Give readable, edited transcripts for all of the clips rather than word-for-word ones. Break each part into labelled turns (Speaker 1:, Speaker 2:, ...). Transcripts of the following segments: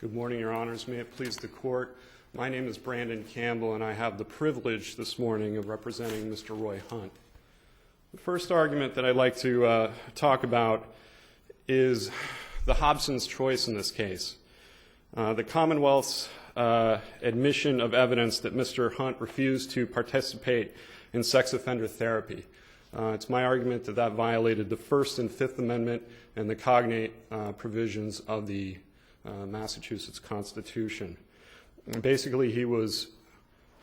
Speaker 1: Good morning, Your Honors. May it please the Court. My name is Brandon Campbell, and I have the privilege this morning of representing Mr. Roy Hunt. The first argument that I'd like to talk about is the Hobson's choice in this case. The Commonwealth's admission of evidence that Mr. Hunt refused to participate in sex offender therapy. It's my argument that that violated the First and Fifth Amendment and the cognate provisions of the Massachusetts Constitution. And basically, he was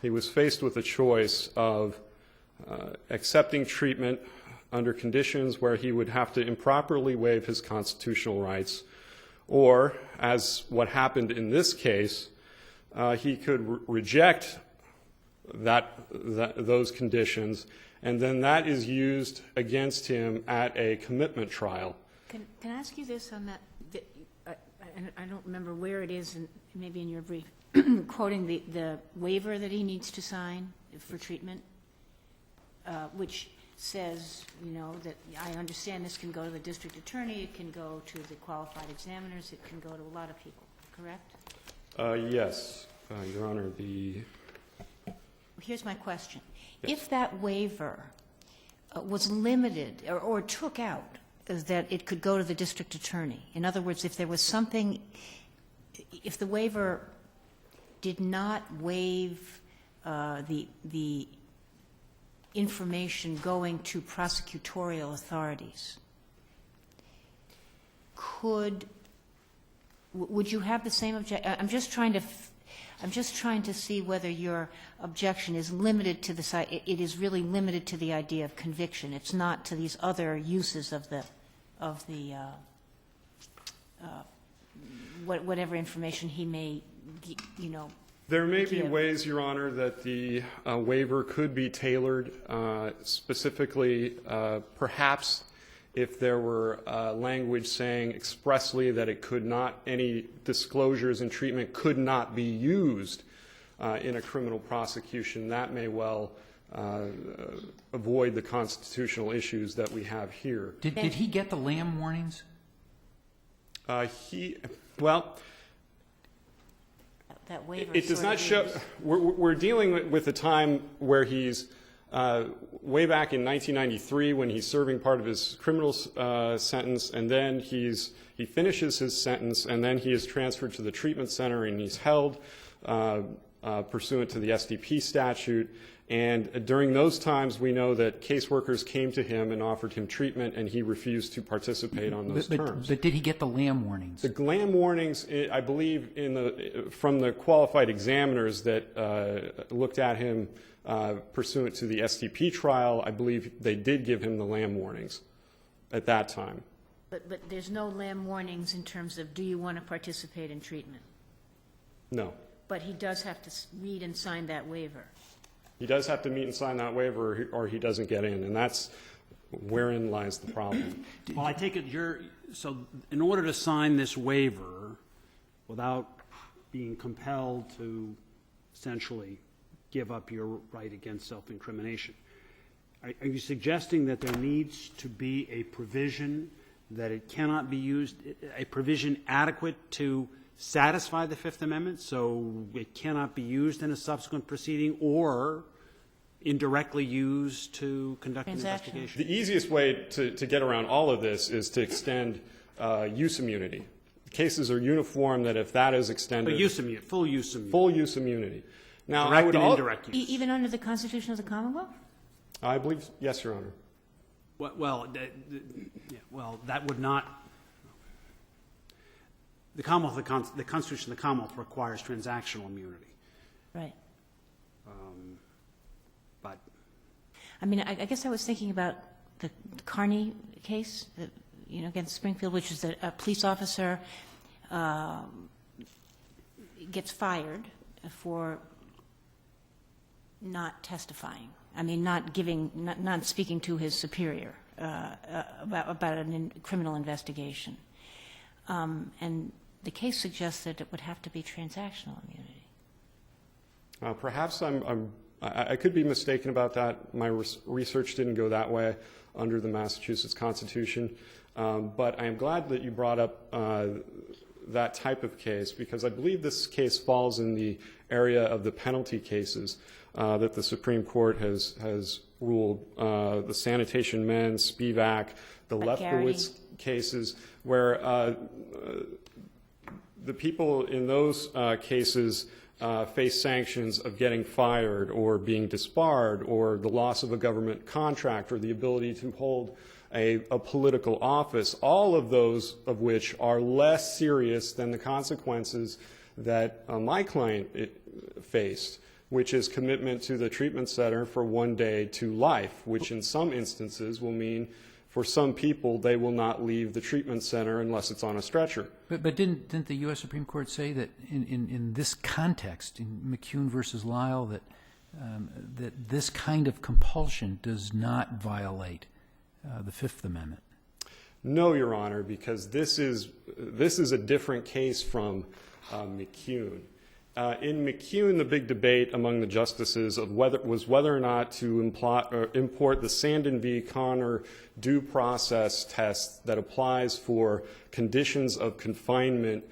Speaker 1: faced with a choice of accepting treatment under conditions where he would have to improperly waive his constitutional rights, or, as what happened in this case, he could reject those conditions, and then that is used against him at a commitment trial.
Speaker 2: Can I ask you this on that? I don't remember where it is, maybe in your brief, quoting the waiver that he needs to sign for treatment, which says, you know, that I understand this can go to the district attorney, it can go to the qualified examiners, it can go to a lot of people, correct?
Speaker 1: Yes, Your Honor.
Speaker 2: Here's my question.
Speaker 1: Yes.
Speaker 2: If that waiver was limited or took out that it could go to the district attorney, in other words, if there was something, if the waiver did not waive the information going to prosecutorial authorities, would you have the same objection? I'm just trying to see whether your objection is limited to the it is really limited to the idea of conviction. It's not to these other uses of the whatever information he may, you know.
Speaker 1: There may be ways, Your Honor, that the waiver could be tailored, specifically perhaps if there were language saying expressly that it could not, any disclosures in treatment could not be used in a criminal prosecution. That may well avoid the constitutional issues that we have here.
Speaker 3: Did he get the Lamb warnings?
Speaker 1: Well,
Speaker 2: that waiver
Speaker 1: it does not show. We're dealing with a time where he's way back in 1993 when he's serving part of his criminal sentence, and then he finishes his sentence, and then he is transferred to the treatment center, and he's held pursuant to the SDP statute. And during those times, we know that caseworkers came to him and offered him treatment, and he refused to participate on those terms.
Speaker 3: But did he get the Lamb warnings?
Speaker 1: The Lamb warnings, I believe, from the qualified examiners that looked at him pursuant to the SDP trial, I believe they did give him the Lamb warnings at that time.
Speaker 2: But there's no Lamb warnings in terms of, do you want to participate in treatment?
Speaker 1: No.
Speaker 2: But he does have to read and sign that waiver.
Speaker 1: He does have to meet and sign that waiver, or he doesn't get in, and that's wherein lies the problem.
Speaker 4: Well, I take it so in order to sign this waiver without being compelled to essentially give up your right against self-incrimination, are you suggesting that there needs to be a provision that it cannot be used, a provision adequate to satisfy the Fifth Amendment, so it cannot be used in a subsequent proceeding or indirectly used to conduct an investigation?
Speaker 1: The easiest way to get around all of this is to extend use immunity. Cases are uniform that if that is extended...
Speaker 4: Full use immunity.
Speaker 1: Full use immunity. Now,
Speaker 4: direct and indirect use.
Speaker 2: Even under the Constitution of the Commonwealth?
Speaker 1: I believe, yes, Your Honor.
Speaker 4: Well, that would not... The Constitution of the Commonwealth requires transactional immunity.
Speaker 2: Right.
Speaker 4: But
Speaker 2: I mean, I guess I was thinking about the Carney case, against Springfield, which is that a police officer gets fired for not testifying. I mean, not speaking to his superior about a criminal investigation. And the case suggests that it would have to be transactional immunity.
Speaker 1: Perhaps I could be mistaken about that. My research didn't go that way under the Massachusetts Constitution. But I am glad that you brought up that type of case because I believe this case falls in the area of the penalty cases that the Supreme Court has ruled, the Sanitation Men, Spivak, the
Speaker 2: Like
Speaker 1: Lefkowitz cases, where the people in those cases face sanctions of getting fired or being disbarred or the loss of a government contract or the ability to hold a political office, all of those of which are less serious than the consequences that my client faced, which is commitment to the treatment center for 1 day to life, which in some instances will mean for some people they will not leave the treatment center unless it's on a stretcher.
Speaker 3: But didn't the U.S. Supreme Court say that in this context, in McCune versus Lyle, that that this kind of compulsion does not violate the Fifth Amendment?
Speaker 1: No, Your Honor, because this is a different case from McCune. In McCune, the big debate among the justices was whether or not to import the Sandin v. Connor due process test that applies for conditions of confinement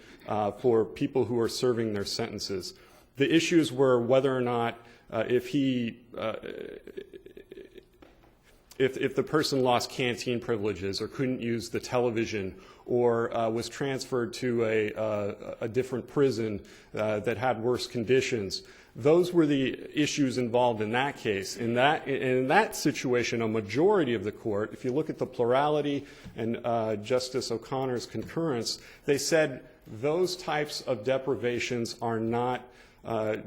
Speaker 1: for people who are serving their sentences. The issues were whether or not if the person lost canteen privileges or couldn't use the television or was transferred to a different prison that had worse conditions. Those were the issues involved in that case. In that situation, a majority of the court, if you look at the plurality and Justice O'Connor's concurrence, they said those types of deprivations are not,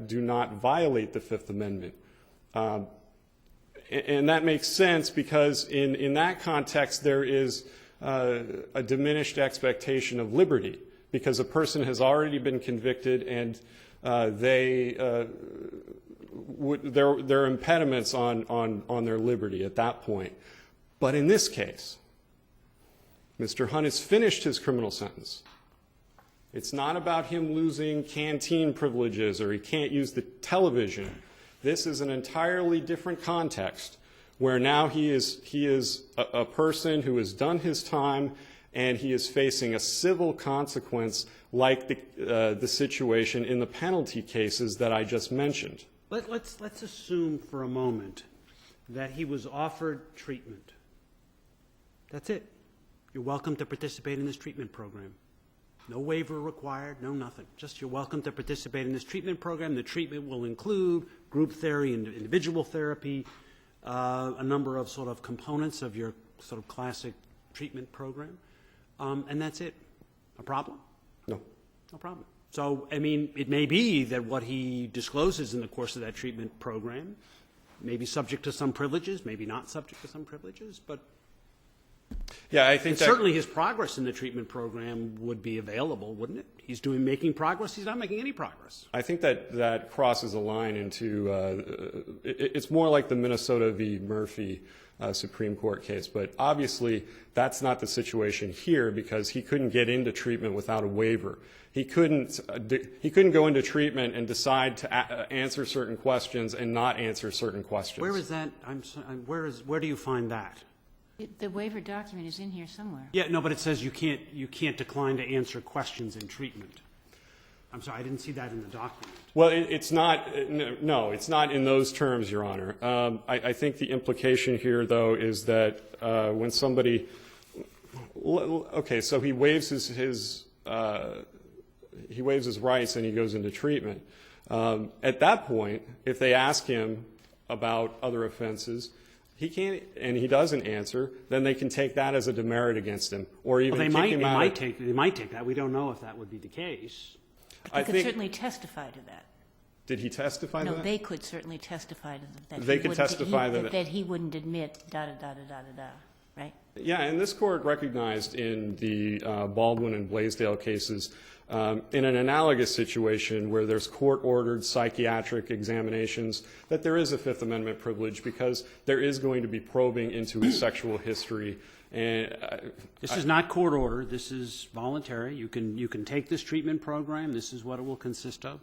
Speaker 1: do not violate the Fifth Amendment. And that makes sense because in that context there is a diminished expectation of liberty because a person has already been convicted and there are impediments on their liberty at that point. But in this case, Mr. Hunt has finished his criminal sentence. It's not about him losing canteen privileges or he can't use the television. This is an entirely different context where now he is a person who has done his time and he is facing a civil consequence like the situation in the penalty cases that I just mentioned.
Speaker 4: Let's assume for a moment that he was offered treatment. That's it. You're welcome to participate in this treatment program. No waiver required, no nothing. Just you're welcome to participate in this treatment program. The treatment will include group therapy and individual therapy, a number of sort of components of your sort of classic treatment program, and that's it. A problem?
Speaker 1: No.
Speaker 4: No problem. So, I mean, it may be that what he discloses in the course of that treatment program may be subject to some privileges, maybe not subject to some privileges, but
Speaker 1: yeah, I think
Speaker 4: certainly his progress in the treatment program would be available, wouldn't it? He's making progress. He's not making any progress.
Speaker 1: I think that crosses a line into it's more like the Minnesota v. Murphy Supreme Court case, but obviously that's not the situation here because he couldn't get into treatment without a waiver. He couldn't go into treatment and decide to answer certain questions and not answer certain questions.
Speaker 4: Where is that? Where do you find that?
Speaker 2: The waiver document is in here somewhere.
Speaker 4: Yeah, no, but it says you can't decline to answer questions in treatment. I'm sorry, I didn't see that in the document.
Speaker 1: Well, it's not. No, it's not in those terms, Your Honor. I think the implication here, though, is that when somebody, okay, so he waives his rights and he goes into treatment. At that point, if they ask him about other offenses, he can't, and he doesn't answer, then they can take that as a demerit against him, or even kick him out.
Speaker 4: They might take that. We don't know if that would be the case.
Speaker 2: They could certainly testify to that.
Speaker 1: Did he testify to that?
Speaker 2: No, they could certainly testify to that.
Speaker 1: They could testify
Speaker 2: that he wouldn't admit da-da-da-da-da-da, right?
Speaker 1: Yeah, and this court recognized in the Baldwin and Blaisdell cases, in an analogous situation where there's court-ordered psychiatric examinations, that there is a Fifth Amendment privilege because there is going to be probing into his sexual history. And
Speaker 4: this is not court order. This is voluntary. You can take this treatment program. This is what it will consist of.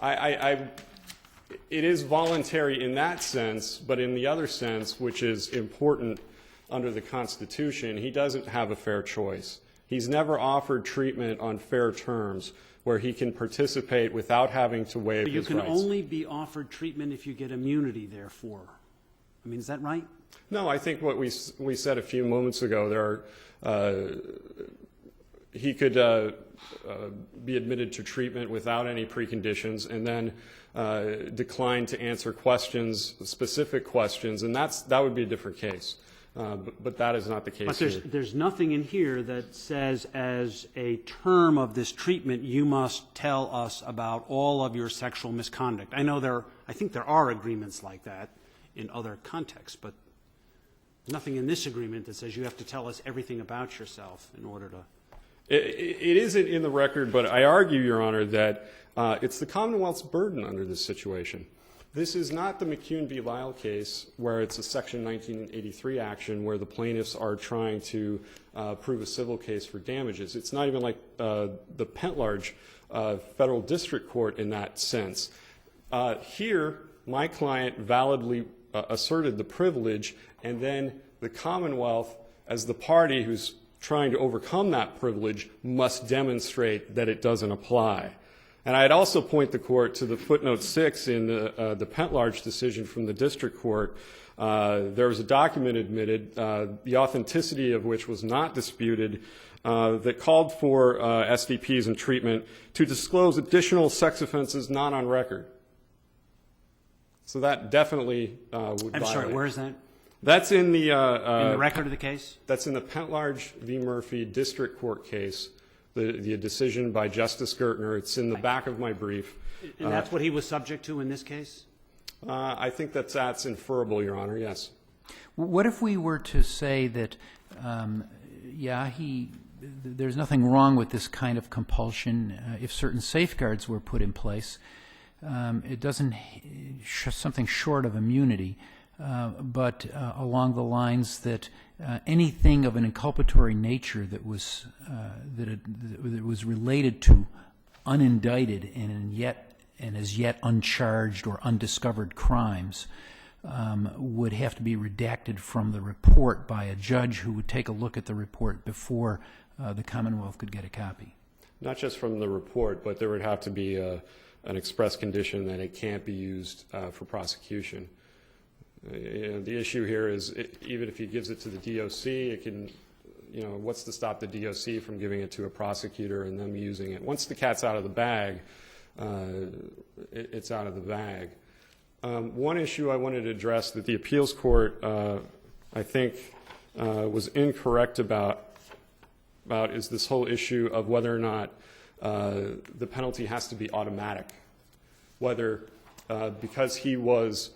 Speaker 1: It is voluntary in that sense, but in the other sense, which is important under the Constitution, he doesn't have a fair choice. He's never offered treatment on fair terms where he can participate without having to waive
Speaker 4: But you
Speaker 1: his
Speaker 4: can
Speaker 1: rights.
Speaker 4: only be offered treatment if you get immunity, therefore. I mean, is that right?
Speaker 1: No, I think what we said a few moments ago, he could be admitted to treatment without any preconditions and then decline to answer questions, specific questions, and that would be a different case. But that is not the case
Speaker 4: But
Speaker 1: here.
Speaker 4: there's nothing in here that says as a term of this treatment, you must tell us about all of your sexual misconduct. I think there are agreements like that in other contexts, but nothing in this agreement that says you have to tell us everything about yourself in order to...
Speaker 1: It isn't in the record, but I argue, Your Honor, that it's the Commonwealth's burden under this situation. This is not the McCune v. Lyle case where it's a Section 1983 action where the plaintiffs are trying to prove a civil case for damages. It's not even like the Pentlarge federal district court in that sense. Here, my client validly asserted the privilege, and then the Commonwealth, as the party who's trying to overcome that privilege, must demonstrate that it doesn't apply. And I'd also point the court to the footnote 6 in the Pentlarge decision from the district court. There was a document admitted, the authenticity of which was not disputed, that called for SDPs in treatment to disclose additional sex offenses not on record. So that definitely would
Speaker 4: I'm
Speaker 1: violate.
Speaker 4: sorry, where is that?
Speaker 1: That's in the
Speaker 4: In the record of the case?
Speaker 1: That's in the Pentlarge v. Murphy district court case, the decision by Justice Gertner. It's in the back of my brief.
Speaker 4: And that's what he was subject to in this case?
Speaker 1: I think that's inferable, Your Honor, yes.
Speaker 3: What if we were to say that, there's nothing wrong with this kind of compulsion if certain safeguards were put in place? It doesn't, something short of immunity, but along the lines that anything of an inculpatory nature that was related to unindicted and as yet uncharged or undiscovered crimes would have to be redacted from the report by a judge who would take a look at the report before the Commonwealth could get a copy.
Speaker 1: Not just from the report, but there would have to be an express condition that it can't be used for prosecution. The issue here is even if he gives it to the DOC, it can, what's to stop the DOC from giving it to a prosecutor and them using it? Once the cat's out of the bag, it's out of the bag. One issue I wanted to address that the appeals court, I think, was incorrect about is this whole issue of whether or not the penalty has to be automatic. Whether because he was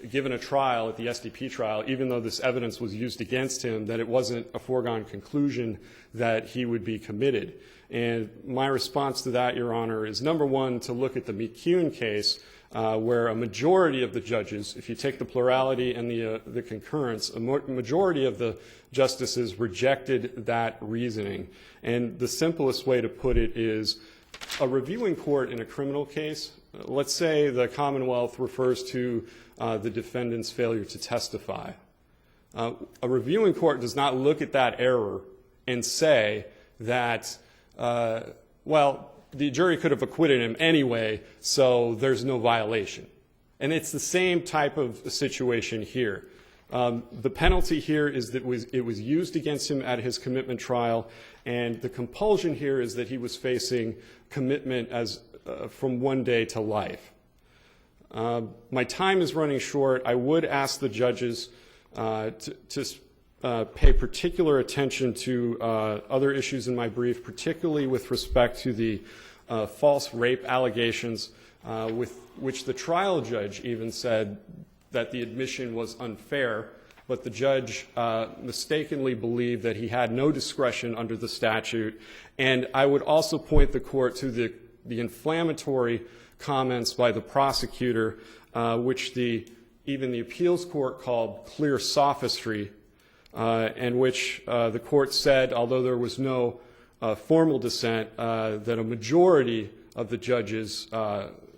Speaker 1: given a trial at the SDP trial, even though this evidence was used against him, that it wasn't a foregone conclusion that he would be committed. And my response to that, Your Honor, is number one, to look at the McCune case, where a majority of the judges, if you take the plurality and the concurrence, a majority of the justices rejected that reasoning. And the simplest way to put it is a reviewing court in a criminal case, let's say the Commonwealth refers to the defendant's failure to testify. A reviewing court does not look at that error and say that, well, the jury could have acquitted him anyway, so there's no violation. And it's the same type of situation here. The penalty here is that it was used against him at his commitment trial, and the compulsion here is that he was facing commitment as from one day to life. My time is running short. I would ask the judges to pay particular attention to other issues in my brief, particularly with respect to the false rape allegations, with which the trial judge even said that the admission was unfair, but the judge mistakenly believed that he had no discretion under the statute. And I would also point the court to the inflammatory comments by the prosecutor, which even the appeals court called clear sophistry, and which the court said, although there was no formal dissent, that a majority of the judges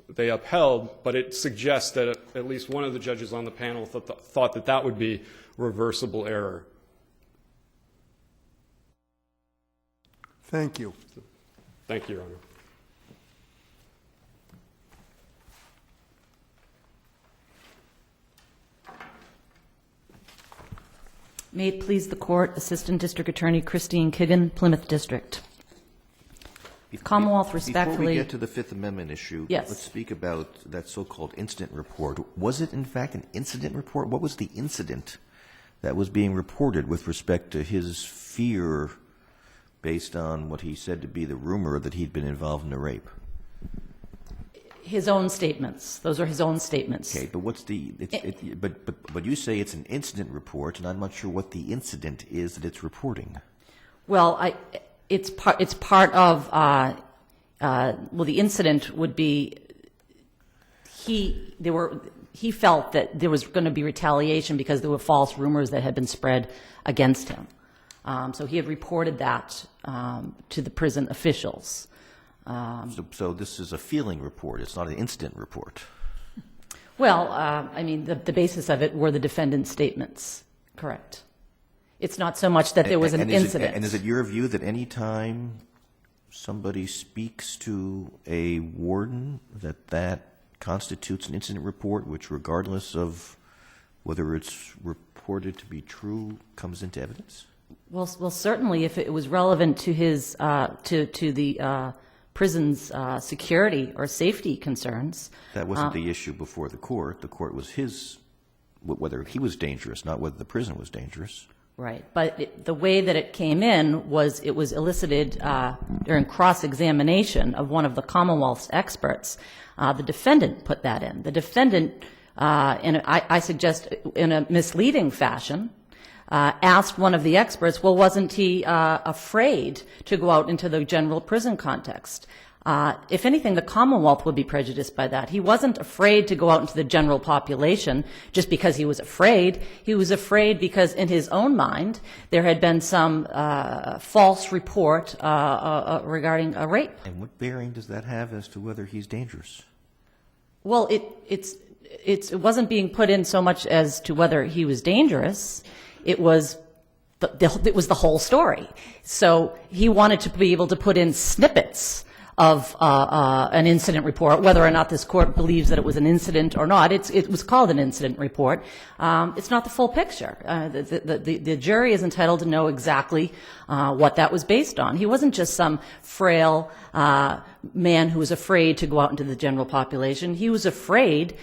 Speaker 1: they upheld, but it suggests that at least one of the judges on the panel thought that that would be reversible error.
Speaker 5: Thank you.
Speaker 1: Thank you, Your Honor.
Speaker 6: May it please the Court, Assistant District Attorney Christine Kigan, Plymouth District. Commonwealth respectfully...
Speaker 7: Before we get to the Fifth Amendment issue,
Speaker 6: Yes.
Speaker 7: let's speak about that so-called incident report. Was it, in fact, an incident report? What was the incident that was being reported with respect to his fear based on what he said to be the rumor that he'd been involved in a rape?
Speaker 6: His own statements. Those are his own statements.
Speaker 7: Okay, but what's the... But you say it's an incident report, and I'm not sure what the incident is that it's reporting.
Speaker 6: Well, it's part of... well, the incident would be he felt that there was going to be retaliation because there were false rumors that had been spread against him. So he had reported that to the prison officials.
Speaker 7: So this is a feeling report. It's not an incident report.
Speaker 6: Well, I mean, the basis of it were the defendant's statements. Correct. It's not so much that there was an incident.
Speaker 7: And is it your view that any time somebody speaks to a warden that constitutes an incident report, which regardless of whether it's reported to be true, comes into evidence?
Speaker 6: Well, certainly if it was relevant to his to the prison's security or safety concerns.
Speaker 7: That wasn't the issue before the court. The court was whether he was dangerous, not whether the prison was dangerous.
Speaker 6: Right. But the way that it came in was it was elicited during cross-examination of one of the Commonwealth's experts. The defendant put that in. The defendant, I suggest in a misleading fashion, asked one of the experts, well, wasn't he afraid to go out into the general prison context? If anything, the Commonwealth would be prejudiced by that. He wasn't afraid to go out into the general population just because he was afraid. He was afraid because in his own mind there had been some false report regarding a rape.
Speaker 7: And what bearing does that have as to whether he's dangerous?
Speaker 6: Well, it wasn't being put in so much as to whether he was dangerous. It was the whole story. So he wanted to be able to put in snippets of an incident report, whether or not this court believes that it was an incident or not. It was called an incident report. It's not the full picture. The jury is entitled to know exactly what that was based on. He wasn't just some frail man who was afraid to go out into the general population. He was afraid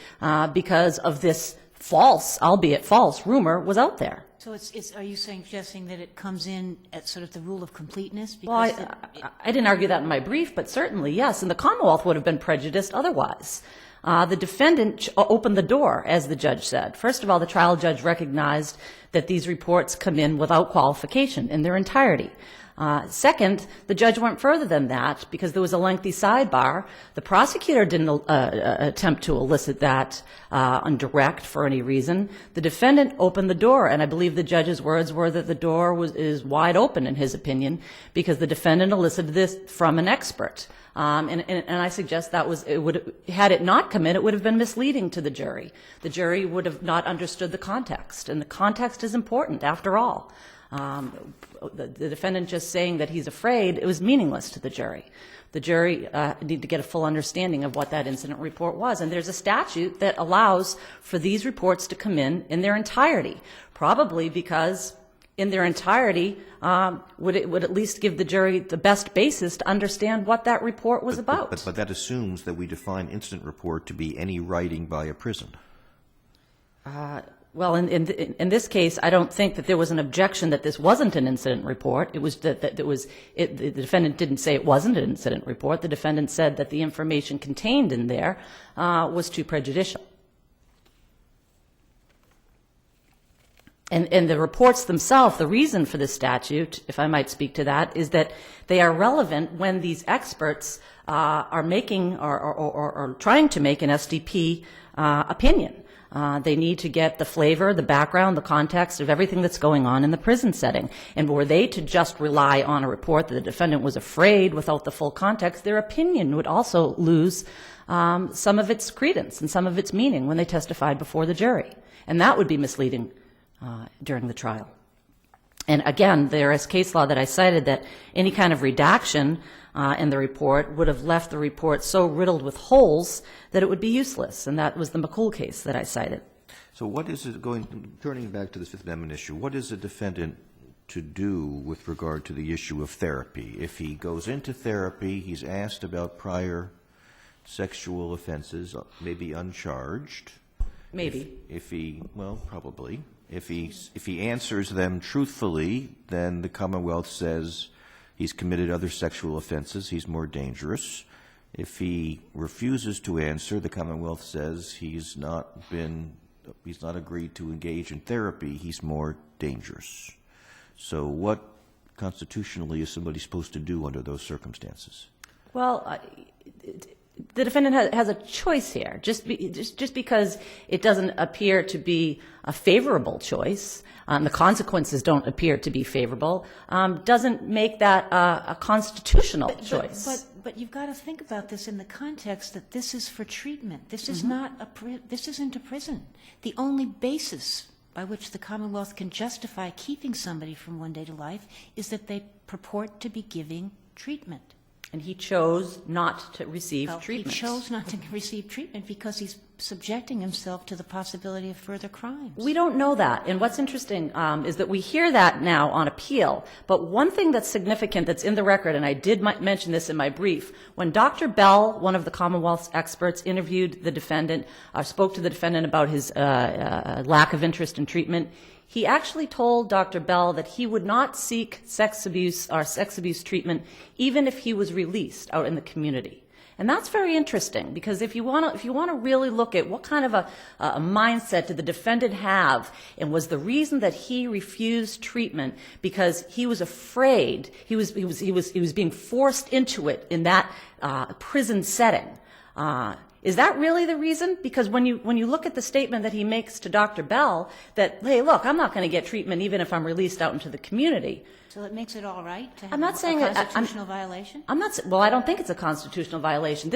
Speaker 6: because of this false, albeit false, rumor was out there.
Speaker 2: So are you suggesting that it comes in at sort of the rule of completeness?
Speaker 6: Well, I didn't argue that in my brief, but certainly, yes, and the Commonwealth would have been prejudiced otherwise. The defendant opened the door, as the judge said. First of all, the trial judge recognized that these reports come in without qualification in their entirety. Second, the judge went further than that because there was a lengthy sidebar. The prosecutor didn't attempt to elicit that on direct for any reason. The defendant opened the door, and I believe the judge's words were that the door is wide open, in his opinion, because the defendant elicited this from an expert. And I suggest that had it not come in, it would have been misleading to the jury. The jury would have not understood the context, and the context is important, after all. The defendant just saying that he's afraid, it was meaningless to the jury. The jury need to get a full understanding of what that incident report was. And there's a statute that allows for these reports to come in their entirety, probably because in their entirety would at least give the jury the best basis to understand what that report was about.
Speaker 7: But that assumes that we define incident report to be any writing by a prison.
Speaker 6: Well, in this case, I don't think that there was an objection that this wasn't an incident report. It was that the defendant didn't say it wasn't an incident report. The defendant said that the information contained in there was too prejudicial. And the reports themselves, the reason for this statute, if I might speak to that, is that they are relevant when these experts are making or trying to make an SDP opinion. They need to get the flavor, the background, the context of everything that's going on in the prison setting. And were they to just rely on a report that the defendant was afraid without the full context, their opinion would also lose some of its credence and some of its meaning when they testified before the jury. And that would be misleading during the trial. And again, there is case law that I cited that any kind of redaction in the report would have left the report so riddled with holes that it would be useless. And that was the McCool case that I cited.
Speaker 7: So what is it turning back to the Fifth Amendment issue, what is a defendant to do with regard to the issue of therapy? If he goes into therapy, he's asked about prior sexual offenses, maybe uncharged.
Speaker 6: Maybe.
Speaker 7: If he, well, probably. If he answers them truthfully, then the Commonwealth says he's committed other sexual offenses, he's more dangerous. If he refuses to answer, the Commonwealth says he's not agreed to engage in therapy, he's more dangerous. So what constitutionally is somebody supposed to do under those circumstances?
Speaker 6: Well, the defendant has a choice here. Just because it doesn't appear to be a favorable choice, the consequences don't appear to be favorable, doesn't make that a constitutional choice.
Speaker 2: But you've got to think about this in the context that this is for treatment. This is not this isn't a prison. The only basis by which the Commonwealth can justify keeping somebody from one day to life is that they purport to be giving treatment.
Speaker 6: And he chose not to receive treatment.
Speaker 2: He chose not to receive treatment because he's subjecting himself to the possibility of further crimes.
Speaker 6: We don't know that. And what's interesting is that we hear that now on appeal. But one thing that's significant that's in the record, and I did mention this in my brief, when Dr. Bell, one of the Commonwealth's experts, interviewed the defendant, spoke to the defendant about his lack of interest in treatment, he actually told Dr. Bell that he would not seek sex abuse treatment even if he was released out in the community. And that's very interesting because if you want to really look at what kind of a mindset did the defendant have, and was the reason that he refused treatment because he was afraid, he was being forced into it in that prison setting. Is that really the reason? Because when you look at the statement that he makes to Dr. Bell that, hey, look, I'm not going to get treatment even if I'm released out into the community.
Speaker 2: So it makes it all right to have
Speaker 6: I'm not saying
Speaker 2: a constitutional violation?
Speaker 6: Well, I don't think it's a constitutional violation.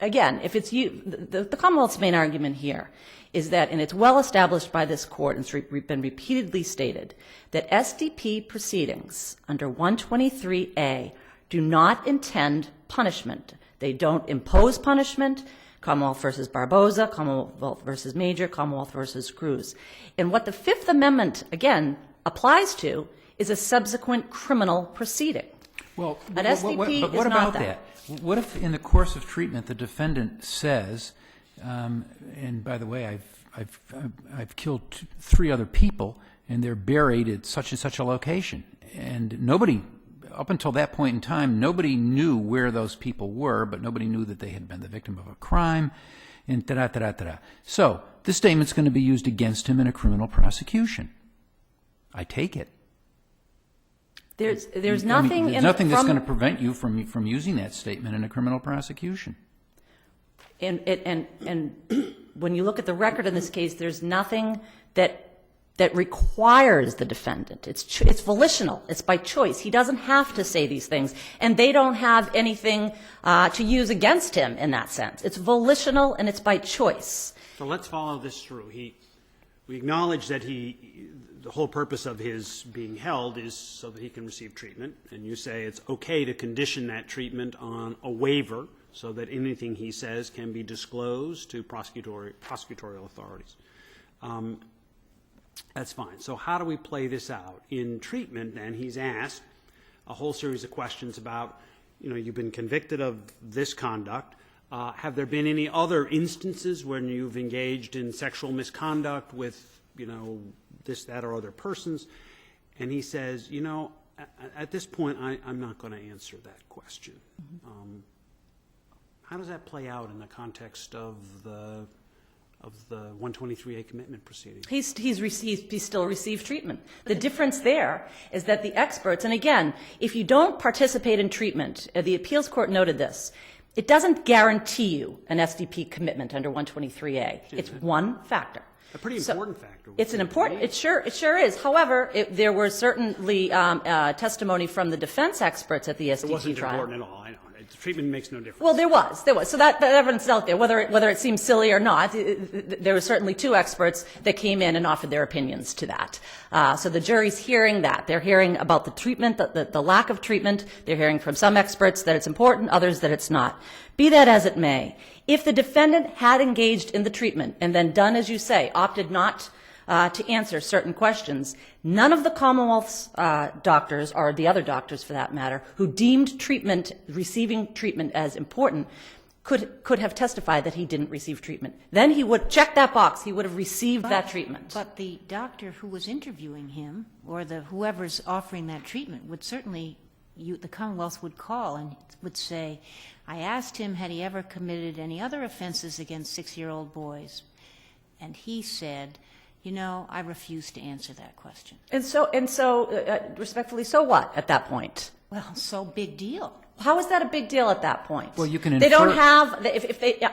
Speaker 6: Again, if it's the Commonwealth's main argument here is that, and it's well established by this court, and it's been repeatedly stated, that SDP proceedings under 123A do not intend punishment. They don't impose punishment. Commonwealth versus Barboza, Commonwealth versus Major, Commonwealth versus Cruz. And what the Fifth Amendment, again, applies to is a subsequent criminal proceeding.
Speaker 3: Well,
Speaker 6: An SDP
Speaker 3: but what
Speaker 6: is not
Speaker 3: about that? What if in the course of treatment the defendant says, and by the way, I've killed 3 other people and they're buried at such and such a location, and nobody, up until that point in time, nobody knew where those people were, but nobody knew that they had been the victim of a crime, and da-da-da-da-da. So this statement's going to be used against him in a criminal prosecution. I take it.
Speaker 6: There's
Speaker 3: There's
Speaker 6: nothing
Speaker 3: nothing that's going to prevent you from using that statement in a criminal prosecution.
Speaker 6: And when you look at the record in this case, there's nothing that requires the defendant. It's volitional. It's by choice. He doesn't have to say these things, and they don't have anything to use against him in that sense. It's volitional and it's by choice.
Speaker 4: So let's follow this through. We acknowledge that the whole purpose of his being held is so that he can receive treatment, and you say it's okay to condition that treatment on a waiver so that anything he says can be disclosed to prosecutorial authorities. That's fine. So how do we play this out? In treatment, then, he's asked a whole series of questions about, you've been convicted of this conduct. Have there been any other instances when you've engaged in sexual misconduct with, this, that, or other persons? And he says, at this point, I'm not going to answer that question. How does that play out in the context of the 123A commitment proceeding?
Speaker 6: He's still received treatment. The difference there is that the experts, and again, if you don't participate in treatment, the appeals court noted this, it doesn't guarantee you an SDP commitment under 123A. It's one factor.
Speaker 4: A pretty important factor.
Speaker 6: It's an important. It sure is. However, there were certainly testimony from the defense experts at the SDP trial.
Speaker 4: It wasn't important at all. I know. Right, the treatment makes no difference.
Speaker 6: Well, there was. So that evidence is out there, whether it seems silly or not. There were certainly two experts that came in and offered their opinions to that. So the jury's hearing that. They're hearing about the treatment, the lack of treatment. They're hearing from some experts that it's important, others that it's not. Be that as it may, if the defendant had engaged in the treatment and then done, as you say, opted not to answer certain questions, none of the Commonwealth's doctors, or the other doctors for that matter, who deemed treatment, receiving treatment as important, could have testified that he didn't receive treatment. Then he would check that box. He would have received that treatment.
Speaker 2: But the doctor who was interviewing him, or whoever's offering that treatment, would certainly, the Commonwealth would call and would say, I asked him, had he ever committed any other offenses against 6-year-old boys? And he said, I refuse to answer that question.
Speaker 6: And so, respectfully, so what at that point?
Speaker 2: Well, so big deal.
Speaker 6: How is that a big deal at that point?
Speaker 3: Well, you can
Speaker 6: They don't
Speaker 3: infer-
Speaker 6: have,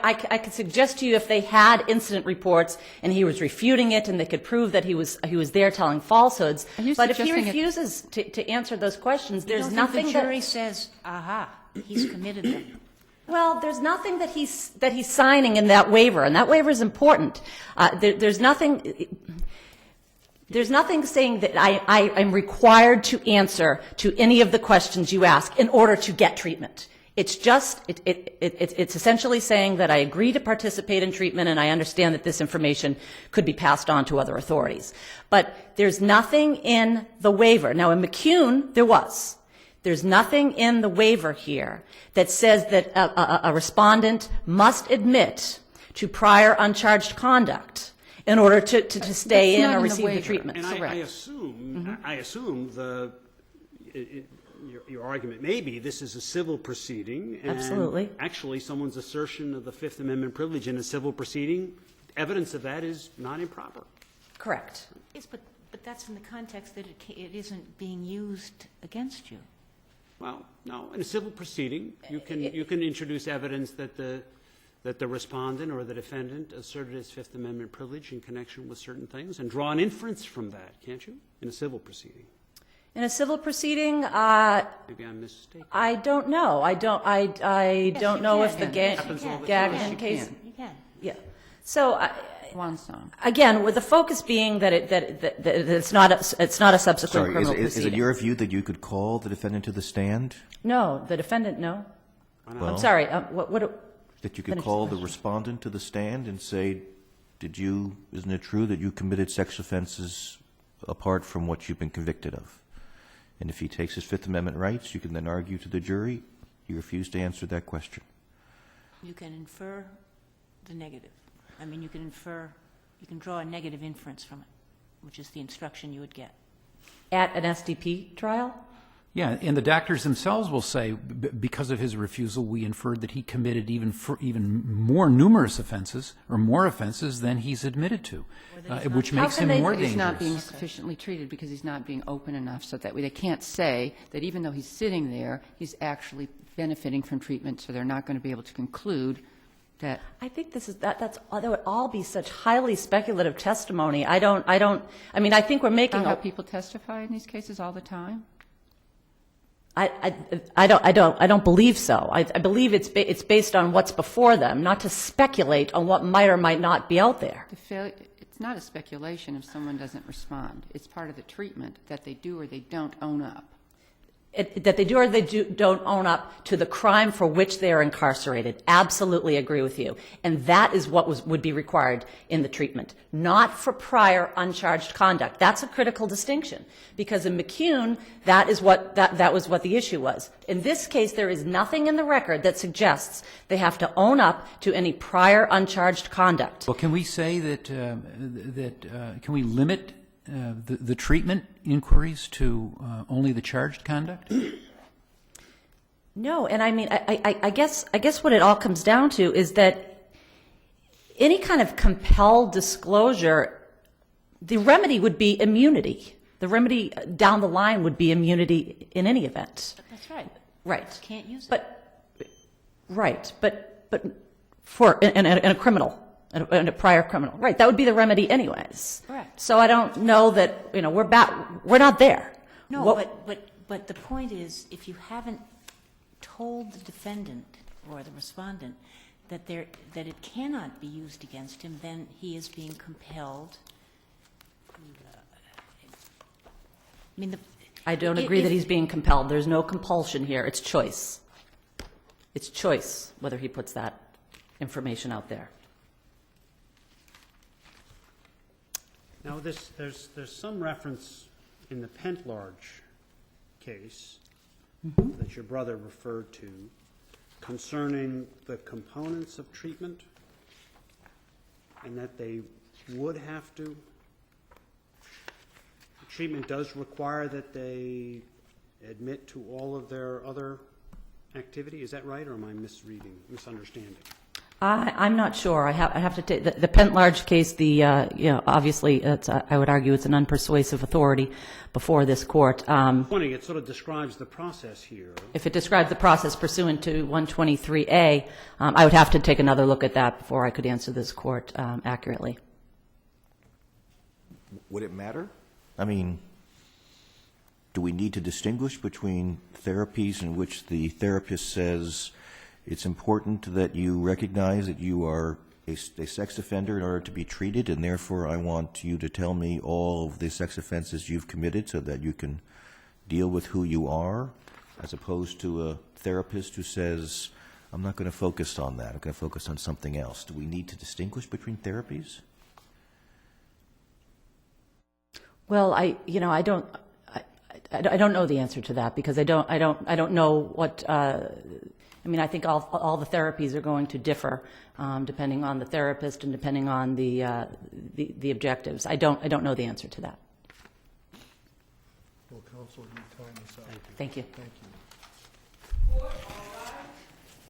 Speaker 6: I could suggest to you if they had incident reports and he was refuting it and they could prove that he was there telling falsehoods.
Speaker 5: Are you
Speaker 6: But if he
Speaker 5: suggesting it-
Speaker 6: refuses to answer those questions,
Speaker 2: You
Speaker 6: there's
Speaker 2: don't
Speaker 6: nothing
Speaker 2: think the
Speaker 6: that...
Speaker 2: jury says, aha, he's committed them.
Speaker 6: Well, there's nothing that he's signing in that waiver, and that waiver is important. There's nothing saying that I'm required to answer to any of the questions you ask in order to get treatment. It's just it's essentially saying that I agree to participate in treatment, and I understand that this information could be passed on to other authorities. But there's nothing in the waiver. Now, in McCune, there was. There's nothing in the waiver here that says that a respondent must admit to prior uncharged conduct in order to stay
Speaker 5: That's
Speaker 6: in
Speaker 5: not
Speaker 6: or
Speaker 5: in the
Speaker 6: receive the
Speaker 5: waiver.
Speaker 6: treatment.
Speaker 4: And
Speaker 5: Correct.
Speaker 4: I assume your argument may be this is a civil proceeding. And
Speaker 6: Absolutely.
Speaker 4: actually, someone's assertion of the Fifth Amendment privilege in a civil proceeding, evidence of that is not improper.
Speaker 6: Correct.
Speaker 2: Yes, but that's in the context that it isn't being used against you.
Speaker 4: Well, no, in a civil proceeding, you can introduce evidence that the respondent or the defendant asserted his Fifth Amendment privilege in connection with certain things and draw an inference from that, can't you, in a civil proceeding?
Speaker 6: In a civil proceeding,
Speaker 4: Maybe I'm mistaken.
Speaker 6: I don't know. I don't know if the Gagnon case.
Speaker 2: You can.
Speaker 6: Yeah. So.
Speaker 5: One song.
Speaker 6: Again, with the focus being that it's not a subsequent
Speaker 7: Sorry,
Speaker 6: criminal
Speaker 7: is
Speaker 6: proceeding.
Speaker 7: it your view that you could call the defendant to the stand?
Speaker 6: No, the defendant, no.
Speaker 7: Well,
Speaker 6: I'm sorry. What?
Speaker 7: that you could
Speaker 6: Finish the
Speaker 7: call the
Speaker 6: question.
Speaker 7: respondent to the stand and say, isn't it true that you committed sex offenses apart from what you've been convicted of? And if he takes his Fifth Amendment rights, you can then argue to the jury, he refused to answer that question.
Speaker 2: You can infer the negative. I mean, you can draw a negative inference from it, which is the instruction you would get.
Speaker 6: At an SDP trial?
Speaker 3: Yeah, and the doctors themselves will say, because of his refusal, we inferred that he committed even more numerous offenses, or more offenses than he's admitted to, which makes him more
Speaker 5: He's not being
Speaker 3: dangerous.
Speaker 5: sufficiently treated because he's not being open enough, so that they can't say that even though he's sitting there, he's actually benefiting from treatment, so they're not going to be able to conclude that.
Speaker 6: I think that would all be such highly speculative testimony. I mean, I think we're making
Speaker 5: How people testify in these cases all the time?
Speaker 6: I don't believe so. I believe it's based on what's before them, not to speculate on what might or might not be out there.
Speaker 5: It's not a speculation if someone doesn't respond. It's part of the treatment that they do or they don't own up.
Speaker 6: That they do or they don't own up to the crime for which they are incarcerated. Absolutely agree with you. And that is what would be required in the treatment, not for prior uncharged conduct. That's a critical distinction, because in McCune, that was what the issue was. In this case, there is nothing in the record that suggests they have to own up to any prior uncharged conduct.
Speaker 3: Well, can we say that, can we limit the treatment inquiries to only the charged conduct?
Speaker 6: No, and I mean, I guess what it all comes down to is that any kind of compelled disclosure, the remedy would be immunity. The remedy down the line would be immunity in any event.
Speaker 2: That's right.
Speaker 6: Right.
Speaker 2: Can't use it.
Speaker 6: But for in a criminal. And a prior criminal. Right, that would be the remedy anyways.
Speaker 2: Correct.
Speaker 6: So I don't know that, we're not there.
Speaker 2: No, but the point is, if you haven't told the defendant or the respondent that it cannot be used against him, then he is being compelled. I mean,
Speaker 6: I don't agree that he's being compelled. There's no compulsion here. It's choice. It's choice whether he puts that information out there.
Speaker 4: Now, there's some reference in the Pentlarge case that your brother referred to concerning the components of treatment, and that they would have to. Treatment does require that they admit to all of their other activity. Is that right, or am I misunderstanding?
Speaker 6: I'm not sure. I have to take the Pentlarge case. Obviously, I would argue it's an unpersuasive authority before this court.
Speaker 4: Funny, it sort of describes the process here.
Speaker 6: If it describes the process pursuant to 123A, I would have to take another look at that before I could answer this court accurately.
Speaker 7: Would it matter? I mean, do we need to distinguish between therapies in which the therapist says it's important that you recognize that you are a sex offender in order to be treated, and therefore I want you to tell me all of the sex offenses you've committed so that you can deal with who you are, as opposed to a therapist who says, I'm not going to focus on that, I'm going to focus on something else? Do we need to distinguish between therapies?
Speaker 6: Well, I don't know the answer to that, because I don't know what. I mean, I think all the therapies are going to differ depending on the therapist and depending on the objectives. I don't know the answer to that.
Speaker 8: Well, counsel, your time is up.
Speaker 6: Thank you.
Speaker 8: Thank you.